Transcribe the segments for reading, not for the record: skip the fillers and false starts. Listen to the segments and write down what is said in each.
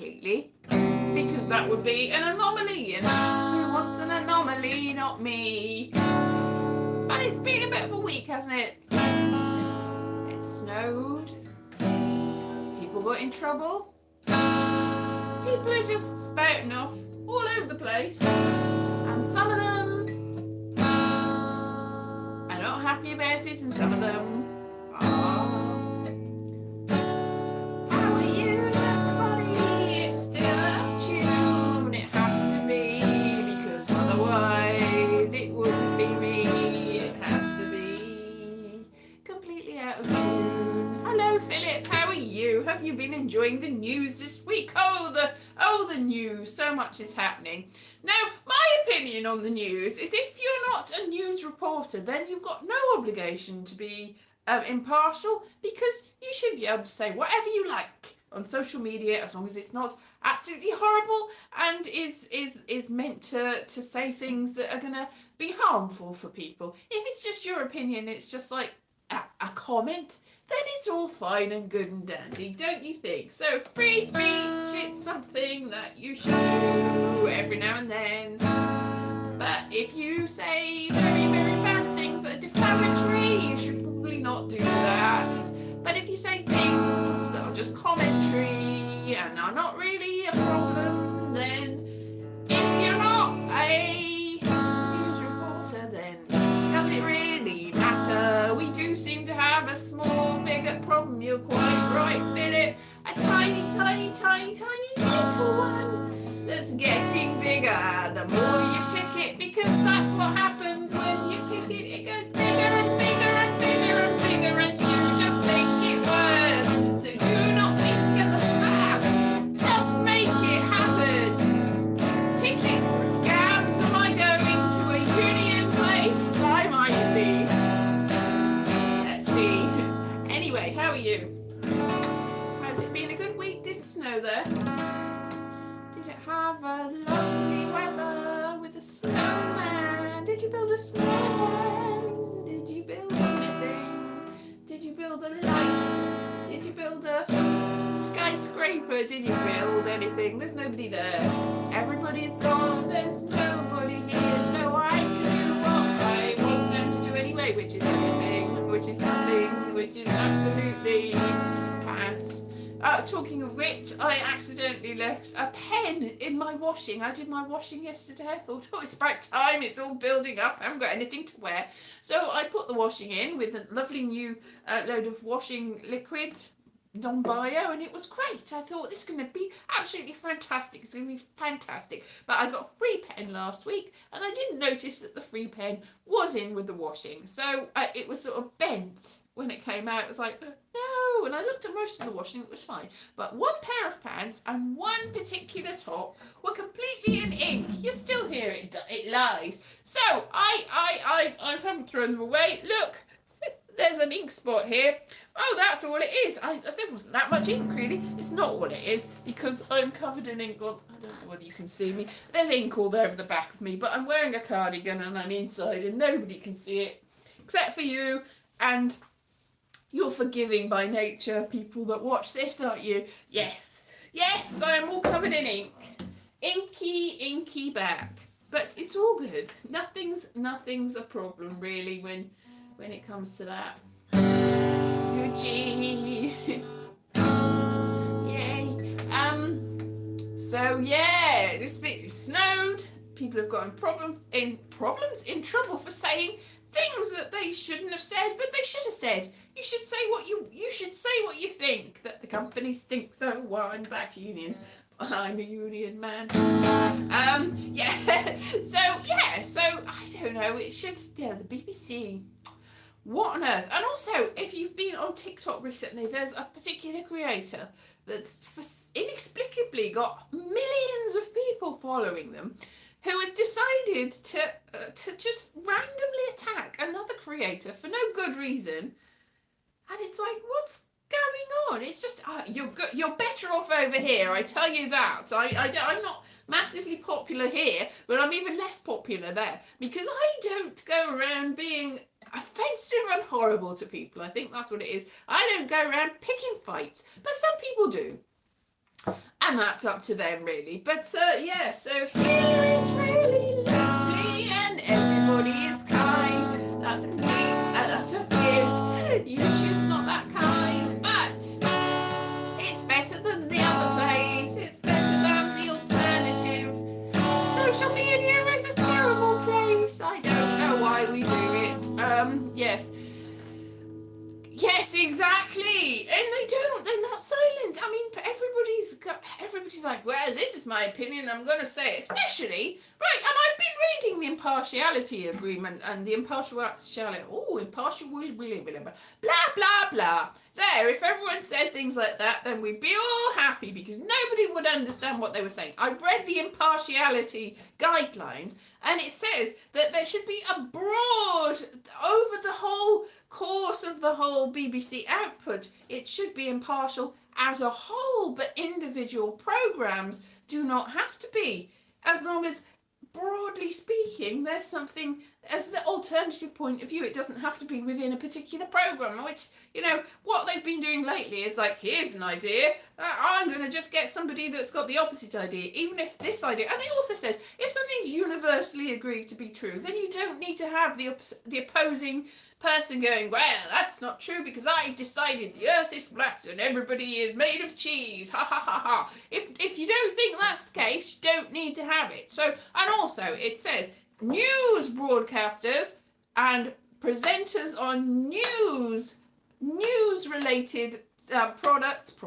completely, because that would be an anomaly, and who wants an anomaly? Not me. But it's been a bit of a week, hasn't it? It snowed. People got in trouble. People are just spouting off all over the place, and some of them are not happy about it, and some of them are. How are you, everybody? It's still out of tune. It has to be, because otherwise it wouldn't be me. It has to be completely out of tune. Hello, Philip. How are you? Have you been enjoying the news this week? Oh, the news. So much is happening. Now, my opinion on the news is if you're not a news reporter, then you've got no obligation to be impartial, because you should be able to say whatever you like on social media, as long as it's not absolutely horrible and is meant to say things that are going to be harmful for people. If it's just your opinion, it's just like a comment, then it's all fine and good and dandy, don't you think? So free speech, it's something that you should do every now and then. But if you say very, very bad things that are defamatory, you should probably not do that. But if you say things that are just commentary and are not really a problem, then if you're not a news reporter, then does it really matter? We do seem to have a small bigot problem. You're quite right, Philip. A tiny, tiny, tiny, tiny little one that's getting bigger the more you pick it, because that's what happens when you pick it. It goes bigger and bigger and bigger and bigger, and you just make it worse. So do not think at the time. Just make it happen. Pickets and scams. Am I going to a union place? I might be. Let's see. Anyway, how are you? Has it been a good week? Did it snow there? Did it have a lovely weather with a snowman? Did you build a snowman? Did you build anything? Did you build a light? Did you build a skyscraper? Did you build anything? There's nobody there. Everybody's gone. There's nobody here. So I can do what I was going to do anyway, which is everything, which is nothing, which is absolutely pants. Talking of which, I accidentally left a pen in my washing. I did my washing yesterday. I thought, oh, it's about time. It's all building up. I haven't got anything to wear. So I put the washing in with a lovely new load of washing liquid, non-bio, and it was great. I thought, this is going to be absolutely fantastic. It's going to be fantastic. But I got a free pen last week, and I didn't notice that the free pen was in with the washing. So it was sort of bent when it came out. It was like, no. And I looked at most of the washing, it was fine. But one pair of pants and one particular top were completely in ink. You still hear it lies. So I haven't thrown them away. Look, there's an ink spot here. Oh, that's all it is. There wasn't that much ink, really. It's not all it is, because I'm covered in ink. I don't know whether you can see me. There's ink all over the back of me, but I'm wearing a cardigan and I'm inside and nobody can see it, except for you, and you're forgiving by nature, people that watch this, aren't you? Yes, I'm all covered in ink. Inky back. But it's all good. Nothing's a problem, really, when it comes to that. Do a G. Yay. So yeah, this bit snowed. People have gotten problems in trouble for saying things that they shouldn't have said, but they should have said. You should say what you think, that the companies think so. Well, I'm back to unions. I'm a union man. So I don't know. It should. Yeah, the BBC. What on earth? And also, if you've been on TikTok recently, there's a particular creator that's inexplicably got millions of people following them, who has decided to just randomly attack another creator for no good reason. And it's like, what's going on? It's just, you're better off over here, I tell you that. I'm not massively popular here, but I'm even less popular there, because I don't go around being offensive and horrible to people. I think that's what it is. I don't go around picking fights, but some people do. and that's up to them really. But yeah, so here is really lovely and everybody is kind. That's a complete and utter fib. YouTube's not that kind, but it's better than the other place. It's better than the alternative. Social media is a terrible place. I don't know why we do it. Yes. Yes, exactly. And they're not silent. I mean, everybody's like, well, this is my opinion, I'm going to say it. Especially, right, and I've been reading the impartiality agreement and the impartial, blah, blah, blah. There, if everyone said things like that, then we'd be all happy because nobody would understand what they were saying. I read the impartiality guidelines and it says that there should be a broad, over the whole course of the whole BBC output, it should be impartial as a whole, but individual programmes do not have to be, as long as, broadly speaking, there's something as the alternative point of view. It doesn't have to be within a particular programme, which, you know, what they've been doing lately is like, here's an idea, I'm going to just get somebody that's got the opposite idea, even if this idea, and it also says, if something's universally agreed to be true, then you don't need to have the opposing person going, well, that's not true because I've decided the earth is flat and everybody is made of cheese, ha ha ha ha. If you don't think that's the case, you don't need to have it. So, and also it says news broadcasters and presenters on news related products,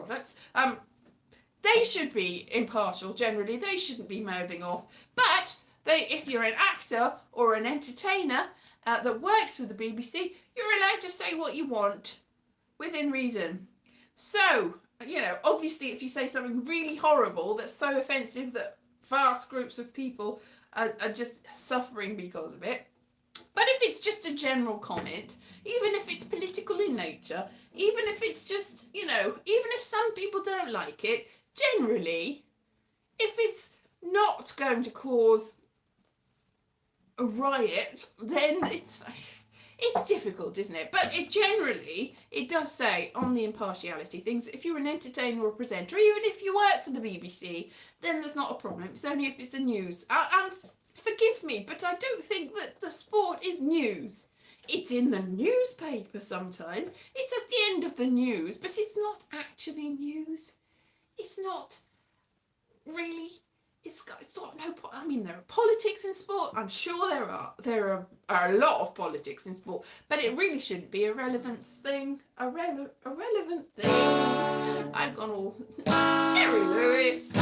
they should be impartial generally. They shouldn't be mouthing off. But if you're an actor or an entertainer that works for the BBC, you're allowed to say what you want within reason. So, you know, obviously if you say something really horrible that's so offensive that vast groups of people are just suffering because of it, but if it's just a general comment, even if it's political in nature, even if it's just, you know, even if some people don't like it, generally, if it's not going to cause a riot, then it's difficult, isn't it? But it does say on the impartiality things, if you're an entertainer or presenter, even if you work for the BBC, then there's not a problem. It's only if it's a news. And forgive me, but I don't think that the sport is news. It's in the newspaper sometimes. It's at the end of the news, but it's not actually news. It's not really. I mean, there are politics in sport. I'm sure there are a lot of politics in sport, but it really shouldn't be a relevant thing. A relevant thing. I've gone all Jerry Lewis.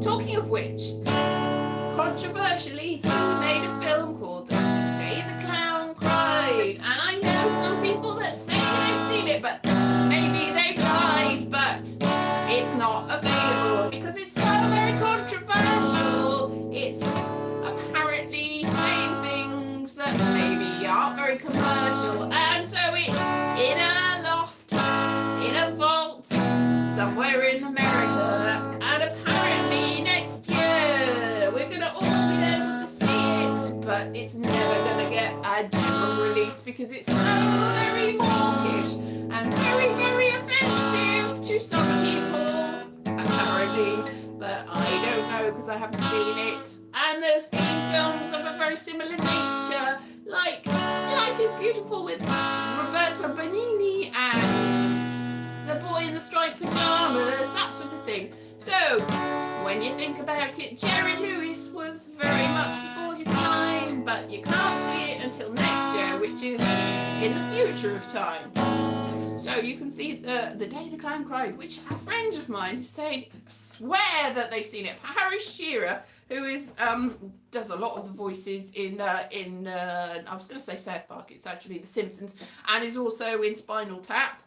Talking of which, controversially, he made a film called The Day the Clown Cried, and I know some people that say they've seen it, but maybe they've tried, but it's not available because it's so very controversial. It's apparently saying things that maybe aren't very commercial, and so it's in a loft, in a vault, somewhere in America, and apparently next year we're going to all be able to see it, but it's never going to get a general release because it's so very mawkish and very, very offensive to some people, apparently, but I don't know because I haven't seen it. And there's been films of a very similar nature, like Life is Beautiful with Roberto Benigni and The Boy in the Striped Pyjamas, that sort of thing. So, when you think about it, Jerry Lewis was very much before his time, but you can't see it until next year, which is in the future of time. So you can see The Day the Clown Cried, which are friends of mine swear that they've seen it. Harry Shearer, who is does a lot of the voices in I was going to say South Park, it's actually The Simpsons, and is also in Spinal Tap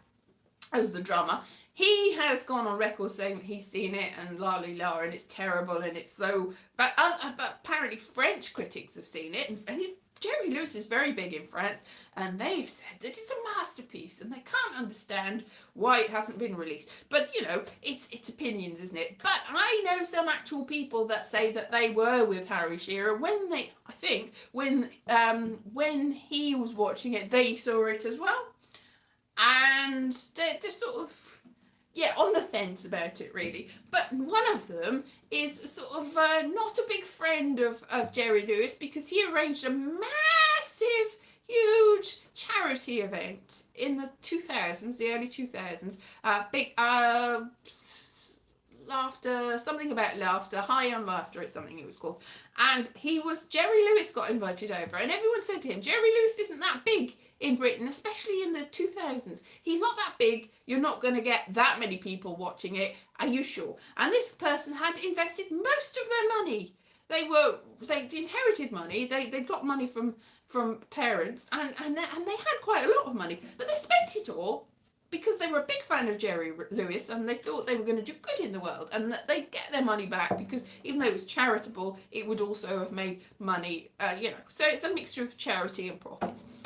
as the drummer. He has gone on record saying that he's seen it and la la la, and it's terrible and it's so. But apparently French critics have seen it, and Jerry Lewis is very big in France, and they've said that it's a masterpiece, and they can't understand why it hasn't been released. But, you know, it's opinions, isn't it? But I know some actual people that say that they were with Harry Shearer when he was watching it, they saw it as well. And they're sort of, yeah, on the fence about it, really. But one of them is sort of not a big friend of Jerry Lewis, because he arranged a massive, huge charity event in the 2000s, the early 2000s. Big laughter, something about laughter, high on laughter, it's something it was called. And Jerry Lewis got invited over, and everyone said to him, Jerry Lewis isn't that big in Britain, especially in the 2000s. He's not that big. You're not going to get that many people watching it. Are you sure? And this person had invested most of their money. They'd inherited money. They got money from parents, and they had quite a lot of money, but they spent it all because they were a big fan of Jerry Lewis, and they thought they were going to do good in the world, and that they'd get their money back, because even though it was charitable, it would also have made money, So it's a mixture of charity and profits.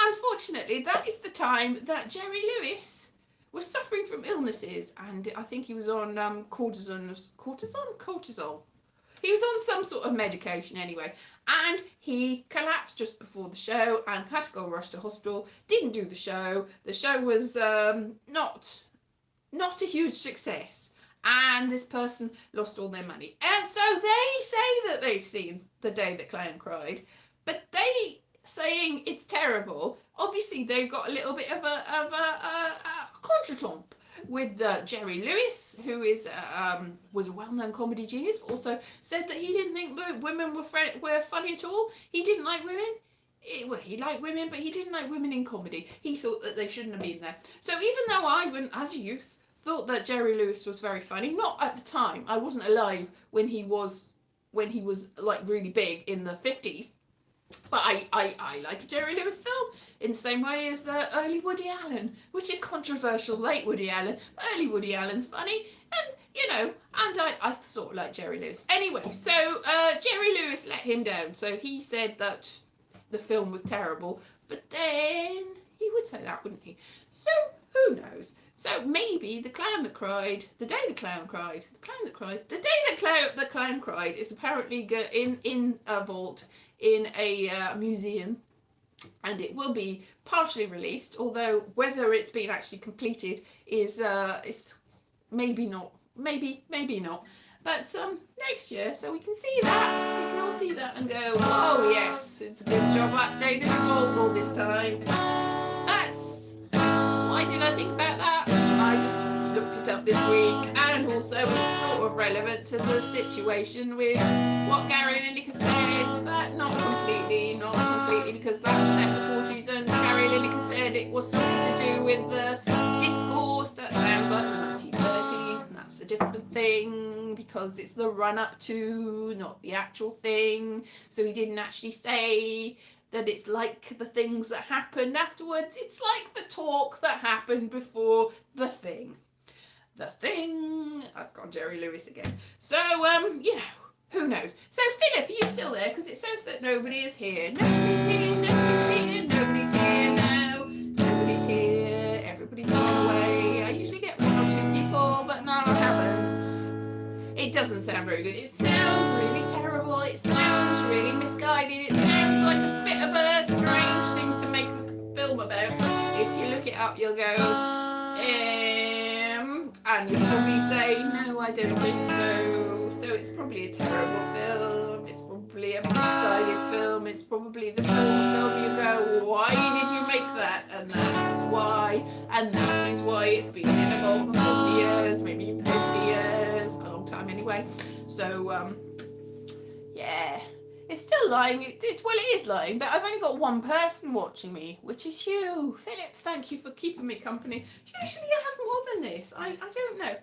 Unfortunately, that is the time that Jerry Lewis was suffering from illnesses, and I think he was on cortisol. He was on some sort of medication anyway, and he collapsed just before the show and had to go rush to hospital. Didn't do the show. The show was not a huge success, and this person lost all their money. And so they say that they've seen The Day the Clown Cried, but they saying it's terrible. Obviously, they've got a little bit of a contretemps with Jerry Lewis, who was a well-known comedy genius, but also said that he didn't think women were funny at all. He didn't like women. He liked women, but he didn't like women in comedy. He thought that they shouldn't have been there. So even though I wouldn't, as a youth, thought that Jerry Lewis was very funny, not at the time. I wasn't alive when he was like really big in the 50s. But I like a Jerry Lewis film in the same way as the early Woody Allen, which is controversial, late Woody Allen. Early Woody Allen's funny, and I sort of like Jerry Lewis. Anyway, so Jerry Lewis let him down, so he said that the film was terrible, but then he would say that, wouldn't he? So who knows? So maybe The Clown That Cried, The Day the Clown Cried, The Clown That Cried, The Day the Clown Cried is apparently in a vault in a museum, and it will be partially released, although whether it's been actually completed is maybe not, maybe not, but next year, so we can see that, we can all see that and go, oh yes, it's a good job I stayed in the vault all this time. Why did I think about that? I just looked it up this week, and also it's sort of relevant to the situation with what Gary Lineker said, but not completely, because that was set in the 40s, and Gary Lineker said it was something to do with the discourse that sounds like the 1930s, and that's a different thing, because it's the run-up to, not the actual thing, so he didn't actually say that it's like the things that happened afterwards. It's like the talk that happened before the thing. I've got Jerry Lewis again. So, who knows? So, Philip, are you still there? Because it says that nobody is here. Nobody's here now. Nobody's here. Everybody's gone away. I usually get 1 or 2 people, but no, I haven't. It doesn't sound very good. It sounds really terrible. It sounds really misguided. It sounds like a bit of a strange thing to make a film about. If you look it up, you'll go, and you'll probably say, no, I don't think so. So it's probably a terrible film. It's probably a misguided film. It's probably the sort of film you go, why did you make that? And that is why. And that is why it's been in a vault for 40 years, maybe even 50 years. A long time anyway. So, yeah. It's still lying. It is lying, but I've only got one person watching me, which is you. Philip, thank you for keeping me company. Usually I have more than this. I don't know.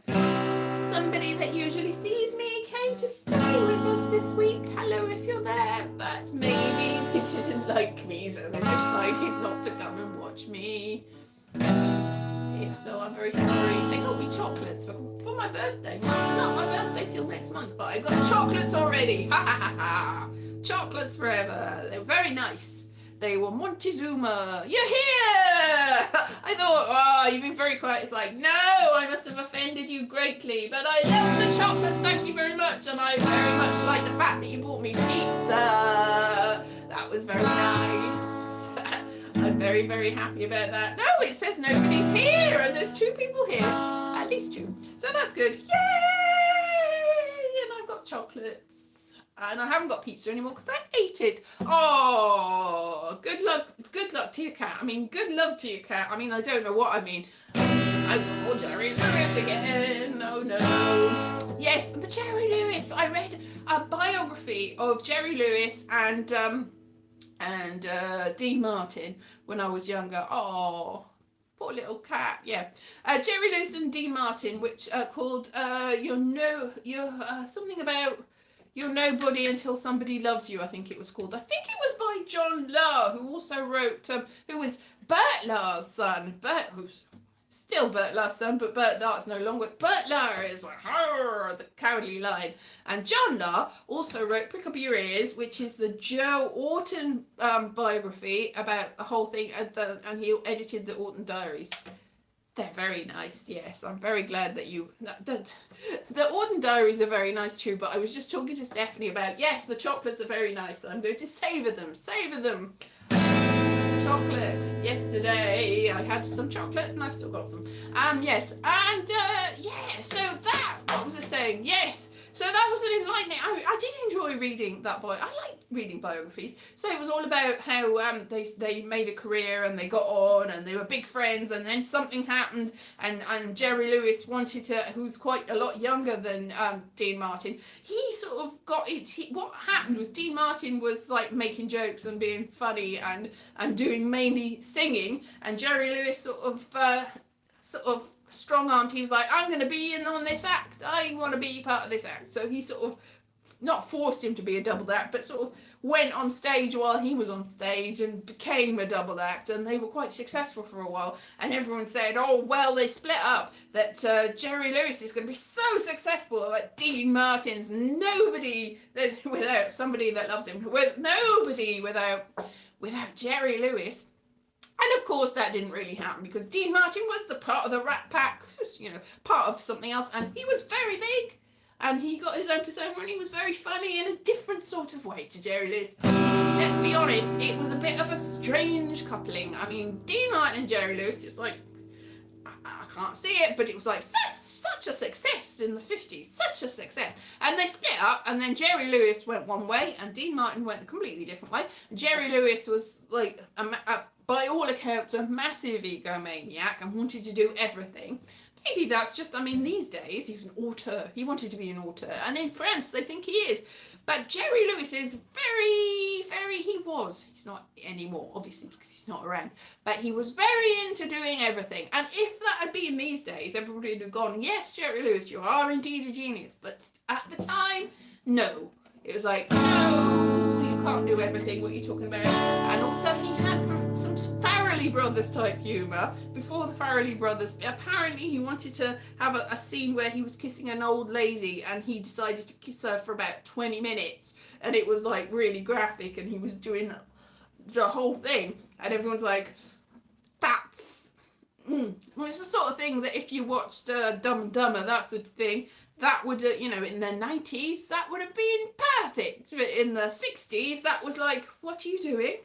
Somebody that usually sees me came to stay with us this week. Hello if you're there, but maybe they didn't like me, so they decided not to come and watch me. If so, I'm very sorry. They got me chocolates for my birthday. Not my birthday till next month, but I've got chocolates already. Ha ha ha ha. Chocolates forever. They were very nice. They were Montezuma. You're here! I thought, oh, you've been very quiet. It's like, no, I must have offended you greatly. But I love the chocolates. Thank you very much. And I very much like the fact that you bought me pizza. That was very nice. I'm very, very happy about that. No, it says nobody's here, and there's 2 people here. At least 2. So that's good. Yay! And I've got chocolates. And I haven't got pizza anymore because I ate it. Oh, good luck to your cat. I mean, good love to your cat. I mean, I don't know what I mean. Oh, Jerry Lewis again. Oh, no. Yes, the Jerry Lewis. I read a biography of Jerry Lewis and Dean Martin when I was younger. Oh, poor little cat. Yeah, Jerry Lewis and Dean Martin, which called something about You're Nobody Until Somebody Loves You. I think it was called. I think it was by John Lahr, who also wrote who was Bert Lahr's son. Who's still Bert Lahr's son, but Bert Lahr's no longer. Bert Lahr is the Cowardly Lion. And John Lahr also wrote Prick Up Your Ears, which is the Joe Orton biography about the whole thing, and he edited the Orton Diaries. They're very nice, yes. I'm very glad that the Orton Diaries are very nice too, but I was just talking to Stephanie about, yes, the chocolates are very nice. I'm going to savour them. Chocolate. Yesterday I had some chocolate and I've still got some. Yes, and so that, what was I saying? Yes. So that was an enlightening. I did enjoy reading that I like reading biographies. So it was all about how they made a career and they got on and they were big friends, and then something happened and Jerry Lewis wanted to, who's quite a lot younger than Dean Martin. He sort of got it. What happened was Dean Martin was like making jokes and being funny and doing mainly singing, and Jerry Lewis sort of strong-armed. He was like, I'm going to be in on this act. I want to be part of this act. So he sort of, not forced him to be a double act, but sort of went on stage while he was on stage and became a double act. And they were quite successful for a while. And everyone said, oh, well, they split up. That Jerry Lewis is going to be so successful, but Dean Martin's nobody without somebody that loved him. Nobody without Jerry Lewis. And of course that didn't really happen because Dean Martin was the part of the Rat Pack, part of something else, and he was very big, and he got his own persona and he was very funny in a different sort of way to Jerry Lewis. Let's be honest, it was a bit of a strange coupling. I mean, Dean Martin and Jerry Lewis, it's like, I can't see it, but it was like such a success in the 50s, such a success. And they split up, and then Jerry Lewis went one way and Dean Martin went a completely different way. Jerry Lewis was like by all accounts, a massive egomaniac and wanted to do everything. Maybe that's just, these days, he was an auteur. He wanted to be an auteur. And in France, they think he is. But Jerry Lewis is he's not anymore, obviously, because he's not around. But he was very into doing everything. And if that had been these days, everybody would have gone, yes, Jerry Lewis, you are indeed a genius. But at the time, no. It was like, no, you can't do everything, what are you talking about? And also he had some Farrelly Brothers type humour. Before the Farrelly Brothers, apparently he wanted to have a scene where he was kissing an old lady and he decided to kiss her for about 20 minutes. And it was like really graphic and he was doing the whole thing. And everyone's like, that's... Well, it's the sort of thing that if you watched Dumb and Dumber, that sort of thing, that would, in the 90s, that would have been perfect. But in the 60s, that was like, what are you doing?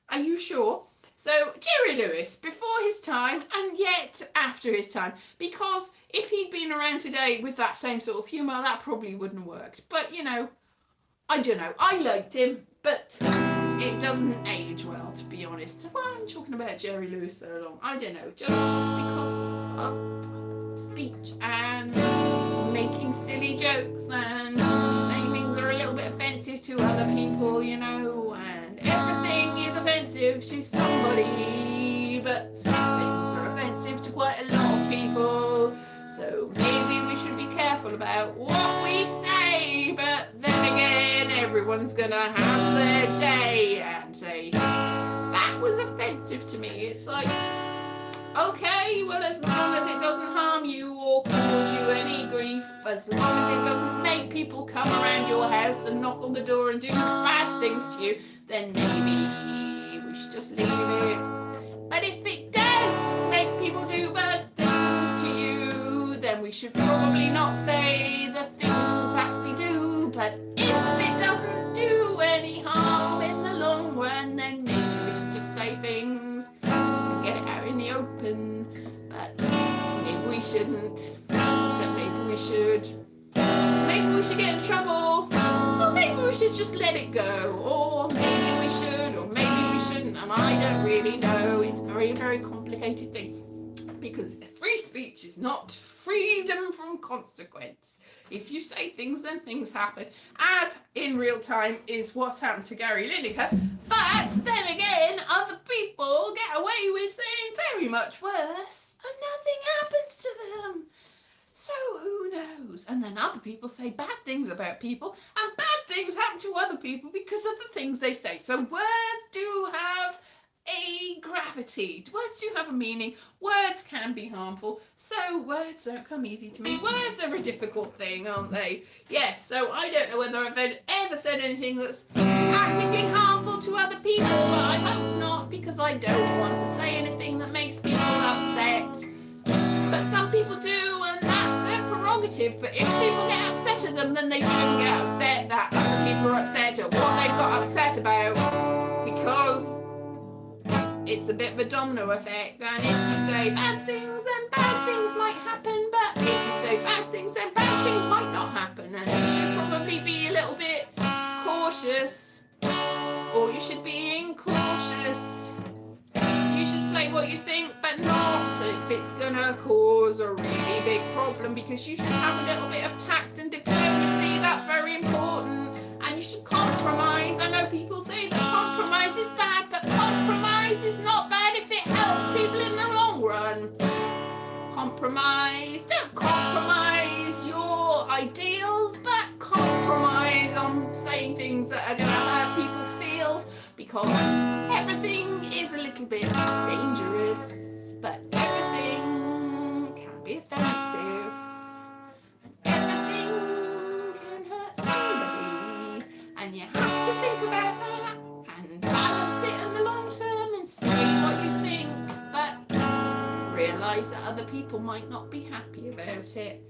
Are you sure? So, Jerry Lewis, before his time, and yet after his time. Because if he'd been around today with that same sort of humour, that probably wouldn't have worked. But, I don't know. I liked him, but it doesn't age well, to be honest. Well, I'm talking about Jerry Lewis so long. I don't know. Just because of speech and making silly jokes and saying things that are a little bit offensive to other people, and everything is offensive to somebody, but some things are offensive to quite a lot of people, so maybe we should be careful about what we say, but then again, everyone's gonna have their day and say, that was offensive to me. It's like, okay, well, as long as it doesn't harm you or cause you any grief, as long as it doesn't make people come around your house and knock on the door and do bad things to you, then maybe we should just leave it. But if it does make people do bad things to you, then we should probably not say the things that we do. But if it doesn't do any harm in the long run, then maybe we should just say things get in trouble, or maybe we should just let it go, or maybe we should, or maybe we shouldn't, and I don't really know. It's a very, very complicated thing, because free speech is not freedom from consequence. If you say things, then things happen, as in real time is what's happened to Gary Lineker. But then again, other people get away with saying very much worse, and nothing happens to them. So who knows? And then other people say bad things about people, and bad things happen to other people because of the things they say. So words do have a gravity. Words do have a meaning. Words can be harmful. So words don't come easy to me. Words are a difficult thing, aren't they? Yes, so I don't know whether I've ever said anything that's actively harmful to other people, but I hope not, because I don't want to say anything that makes people upset. But some people do, and that's their prerogative. But if people get upset at them, then they shouldn't get upset that other people are upset at what they've got upset about, because it's a bit of a domino effect. And if you say bad things, then bad things might happen. But if you say bad things, then bad things might not happen. And you should probably be a little bit cautious, or you should be incautious. You should say what you think, but not if it's going to cause a really big problem, because you should have a little bit of tact and diplomacy. That's very important. And you should compromise. I know people say that compromise is bad, but compromise is not bad if it helps people in the long run. Compromise. Don't compromise your ideals, but compromise on saying things that are going to hurt people's feels, because everything is a little bit dangerous, but everything can be offensive, and everything can hurt somebody, and you have to think about that and balance it in the long term and say what you think, but realise that other people might not be happy about it.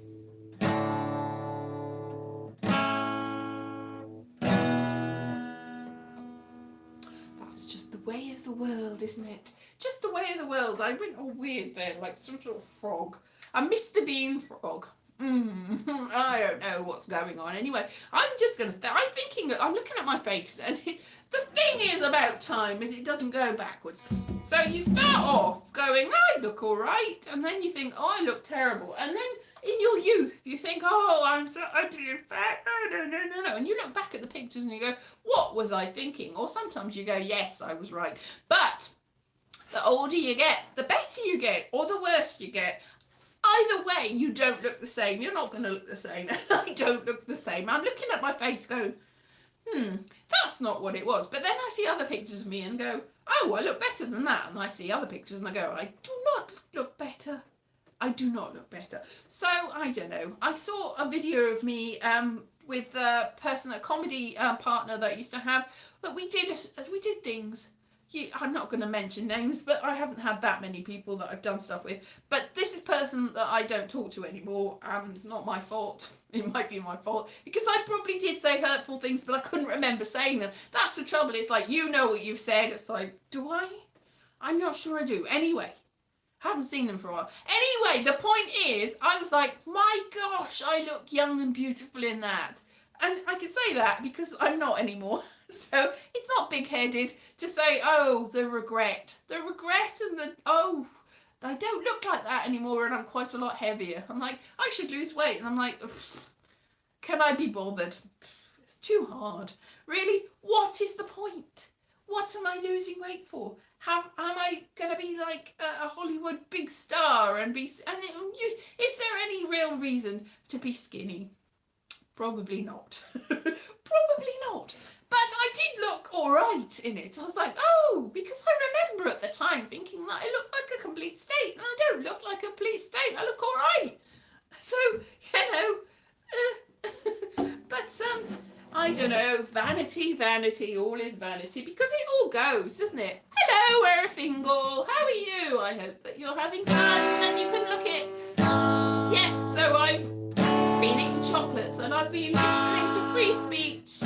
That's just the way of the world, isn't it? Just the way of the world. I went all weird there, like some sort of frog. A Mr. Bean frog. I don't know what's going on. Anyway, I'm looking at my face, and the thing is about time is it doesn't go backwards. So you start off going, I look all right, and then you think, oh, I look terrible. And then in your youth, you think, oh, I'm so ugly and fat. No. And you look back at the pictures and you go, what was I thinking? Or sometimes you go, yes, I was right. But the older you get, the better you get, or the worse you get. Either way, you don't look the same. You're not going to look the same. I don't look the same. I'm looking at my face going, that's not what it was. But then I see other pictures of me and go, oh, I look better than that. And I see other pictures and I go, I do not look better. I do not look better. So, I don't know. I saw a video of me with a comedy partner that I used to have. But we did things. I'm not going to mention names, but I haven't had that many people that I've done stuff with. But this is a person that I don't talk to anymore. It's not my fault. It might be my fault, because I probably did say hurtful things, but I couldn't remember saying them. That's the trouble. It's like, you know what you've said. It's like, do I? I'm not sure I do. Anyway, haven't seen them for a while. Anyway, the point is, I was like, my gosh, I look young and beautiful in that. And I can say that because I'm not anymore. So it's not big-headed to say, oh, the regret and I don't look like that anymore, and I'm quite a lot heavier. I'm like, I should lose weight. And I'm like, can I be bothered? It's too hard. Really, what is the point? What am I losing weight for? Am I going to be like a Hollywood big star is there any real reason to be skinny? Probably not. Probably not. But I did look all right in it. I was like, oh, because I remember at the time thinking that I looked like a complete state, and I don't look like a complete state. I look all right. So, but I don't know, vanity, all is vanity, because it all goes, doesn't it? Hello, Erfingle, how are you? I hope that you're having fun and you can look it. Yes, so I've been eating chocolates and I've been listening to free speech.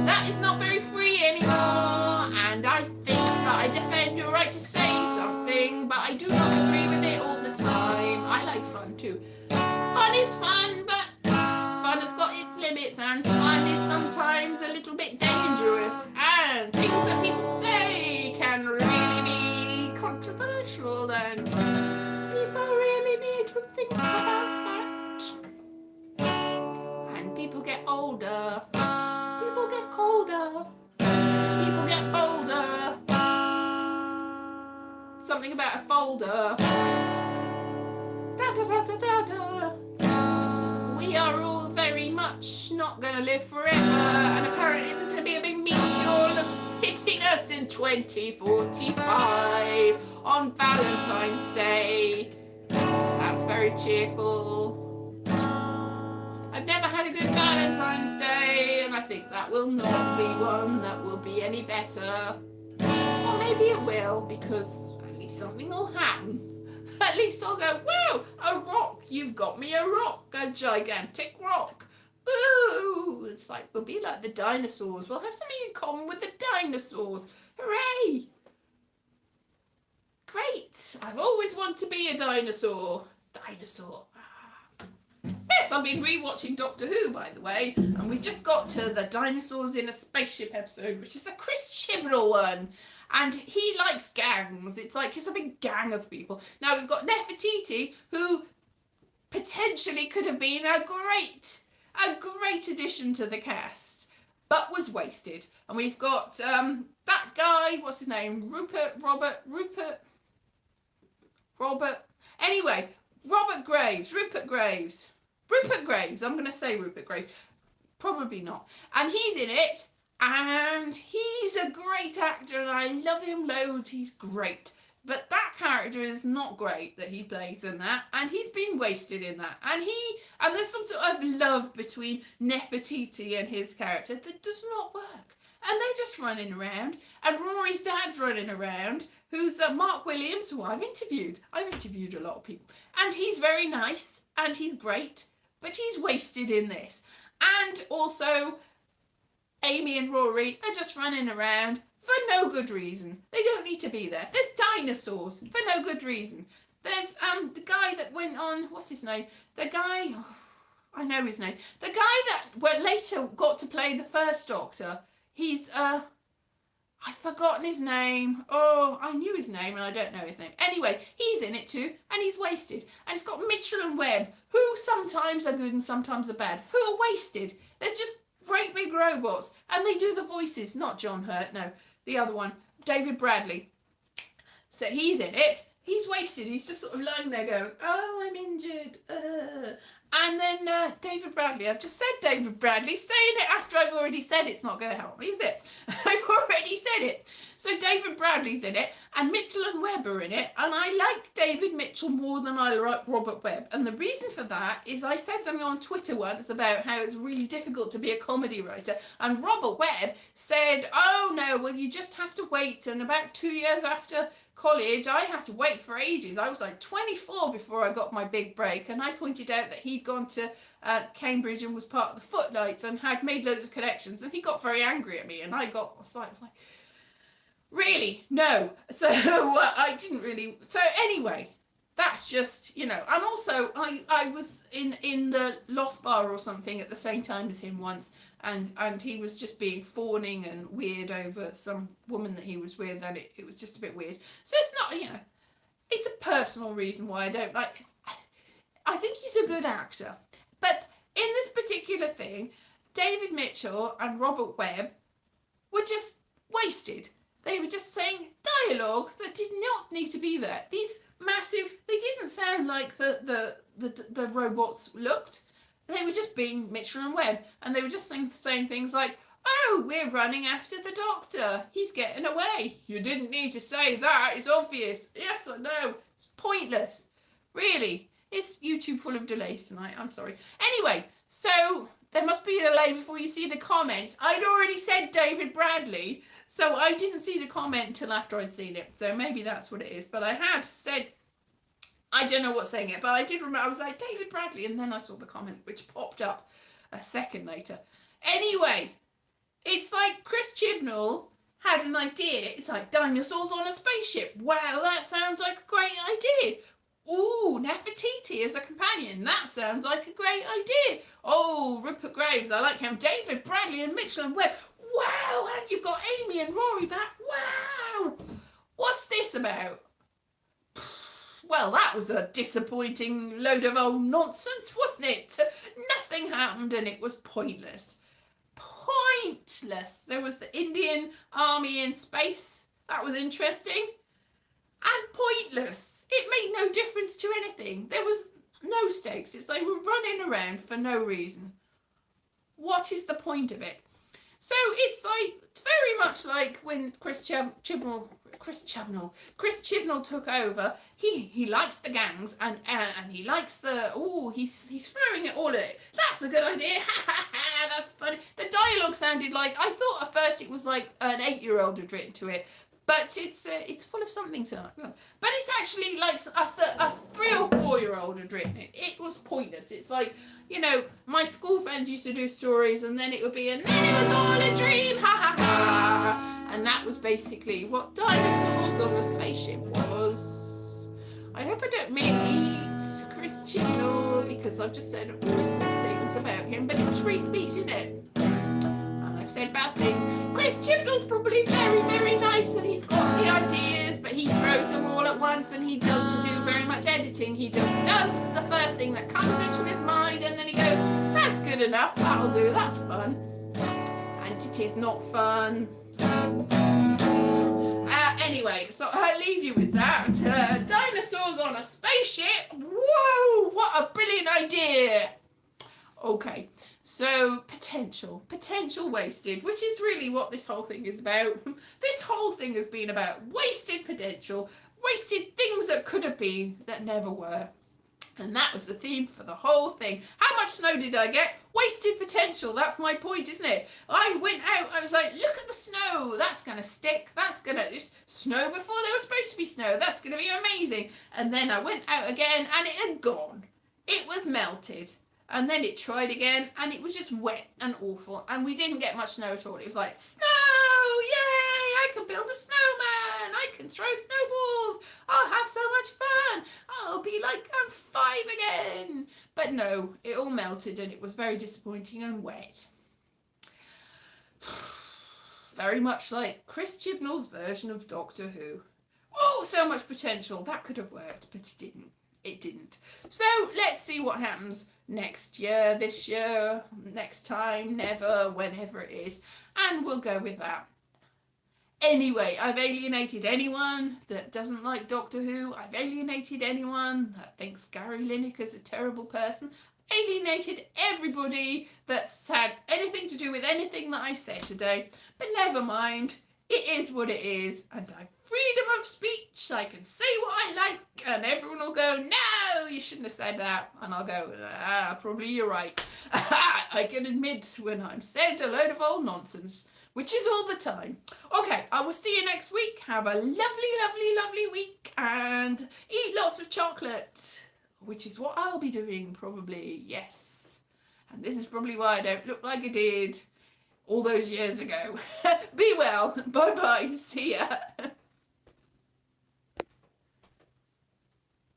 That is not very free anymore, and I think that I defend your right to say something, but I do not agree with it all the time. I like fun too. Fun is fun, but little bit dangerous, and things that people say can really be controversial, and people really need to think about that. And people get older, people get colder, people get bolder. Something about a folder. Da da da da da da. We are all very much not going to live forever, and apparently there's going to be a big meteor hitting us in 2045 on Valentine's Day. That's very cheerful. I've never had a good Valentine's Day, and I think that will not be one that will be any better. Or maybe it will, because at least something will happen. At least I'll go, wow, a rock, you've got me a rock, a gigantic rock. Ooh, it's like, we'll be like the dinosaurs. We'll have something in common with the dinosaurs. Hooray! Great, I've always wanted to be a dinosaur. Dinosaur. Yes, I've been rewatching Doctor Who, by the way, and we just got to the Dinosaurs in a Spaceship episode, which is a Chris Chibnall one. And he likes gangs. It's like it's a big gang of people. Now we've got Nefertiti, who potentially could have been a great addition to the cast, but was wasted. And we've got that guy, what's his name? Rupert. Anyway, Rupert Graves. I'm going to say Rupert Graves. Probably not. And he's in it. And he's a great actor, and I love him loads. He's great. But that character is not great that he plays in that, and he's been wasted in that. And there's some sort of love between Nefertiti and his character that does not work. And they're just running around, and Rory's dad's running around, who's Mark Williams, who I've interviewed. I've interviewed a lot of people. And he's very nice, and he's great, but he's wasted in this. And also, Amy and Rory are just running around for no good reason. They don't need to be there. There's dinosaurs for no good reason. There's the guy that went on, what's his name? The guy, I know his name. The guy that later got to play the first Doctor. He's, I've forgotten his name. Oh, I knew his name and I don't know his name. Anyway, he's in it too, and he's wasted. And it's got Mitchell and Webb, who sometimes are good and sometimes are bad, who are wasted. There's just great big robots, and they do the voices. Not John Hurt, no, the other one, David Bradley. So he's in it. He's wasted. He's just sort of lying there going, oh, I'm injured. And then David Bradley. I've just said David Bradley. Saying it after I've already said it's not going to help me, is it? I've already said it. So David Bradley's in it, and Mitchell and Webb are in it, and I like David Mitchell more than I like Robert Webb. And the reason for that is I said something on Twitter once about how it's really difficult to be a comedy writer, and Robert Webb said, oh no, well you just have to wait. And about 2 years after college, I had to wait for ages. I was like 24 before I got my big break, and I pointed out that he'd gone to Cambridge and was part of the Footlights and had made loads of connections, and he got very angry at me, and I was like really? No. So I didn't really. So anyway, that's just, and also I was in the Loft Bar or something at the same time as him once, and he was just being fawning and weird over some woman that he was with, and it was just a bit weird. So it's not, it's a personal reason why I don't like it. I think he's a good actor. But in this particular thing, David Mitchell and Robert Webb were just wasted. They were just saying dialogue that did not need to be there. These massive, they didn't sound like the robots looked. They were just being Mitchell and Webb, and they were just saying things like, oh, we're running after the Doctor. He's getting away. You didn't need to say that. It's obvious. Yes or no. It's pointless. Really. It's YouTube full of delays tonight. I'm sorry. Anyway, so there must be a delay before you see the comments. I'd already said David Bradley, so I didn't see the comment until after I'd seen it. So maybe that's what it is. But I had said, I don't know what's saying it, but I did remember, I was like, David Bradley, and then I saw the comment, which popped up a second later. Anyway, it's like Chris Chibnall had an idea. It's like dinosaurs on a spaceship. Wow, that sounds like a great idea. Ooh, Nefertiti as a companion. That sounds like a great idea. Oh, Rupert Graves, I like him. David Bradley and Mitchell and Webb. wow, and you've got Amy and Rory back. Wow, what's this about? Well, that was a disappointing load of old nonsense, wasn't it? Nothing happened and it was pointless. Pointless. There was the Indian army in space. That was interesting. And pointless. It made no difference to anything. There was no stakes. It's like we're running around for no reason. What is the point of it? So it's like very much like when Chris Chibnall took over. He likes the gangs and he likes the he's throwing it all at it. That's a good idea. That's funny. The dialogue sounded like, I thought at first it was like an 8-year-old had written to it, but it's full of something tonight. But it's actually like a 3 or 4-year-old had written it. It was pointless. It's like, you know, my school friends used to do stories and then it would be, and then it was all a dream, ha ha ha. And that was basically what Dinosaurs on the Spaceship was. I hope I don't make Chris Chibnall because I've just said awful things about him, but it's free speech, isn't it? And I've said bad things. Chris Chibnall's probably very, very nice and he's got the ideas, but he throws them all at once and he doesn't do very much editing. He just does the first thing that comes into his mind and then he goes, that's good enough, that'll do, that's fun. And it is not fun. Anyway, so I leave you with that. Dinosaurs on a spaceship. Whoa, what a brilliant idea. Okay, so potential wasted, which is really what this whole thing is about. This whole thing has been about wasted potential, wasted things that could have been that never were. And that was the theme for the whole thing. How much snow did I get? Wasted potential. That's my point, isn't it? I went out, I was like, look at the snow. That's going to stick. That's going to just snow before there was supposed to be snow. That's going to be amazing. And then I went out again and it had gone. It was melted. And then it tried again and it was just wet and awful. And we didn't get much snow at all. It was like, snow! Yay! I can build a snowman. I can throw snowballs. I'll have so much fun. I'll be like, I'm 5 again. But no, it all melted and it was very disappointing and wet. Very much like Chris Chibnall's version of Doctor Who. Oh, so much potential. That could have worked, but it didn't. It didn't. So let's see what happens next year, this year, next time, never, whenever it is. And we'll go with that. Anyway, I've alienated anyone that doesn't like Doctor Who. I've alienated anyone that thinks Gary Lineker's a terrible person. Alienated everybody that's had anything to do with anything that I said today. But never mind. It is what it is. And I've freedom of speech. I can say what I like. And everyone will go, no, you shouldn't have said that. And I'll go, probably you're right. I can admit when I've said a load of old nonsense. Which is all the time. Okay, I will see you next week. Have a lovely, lovely, lovely week. And eat lots of chocolate. Which is what I'll be doing, probably. Yes. And this is probably why I don't look like I did all those years ago. Be well. Bye-bye. See ya.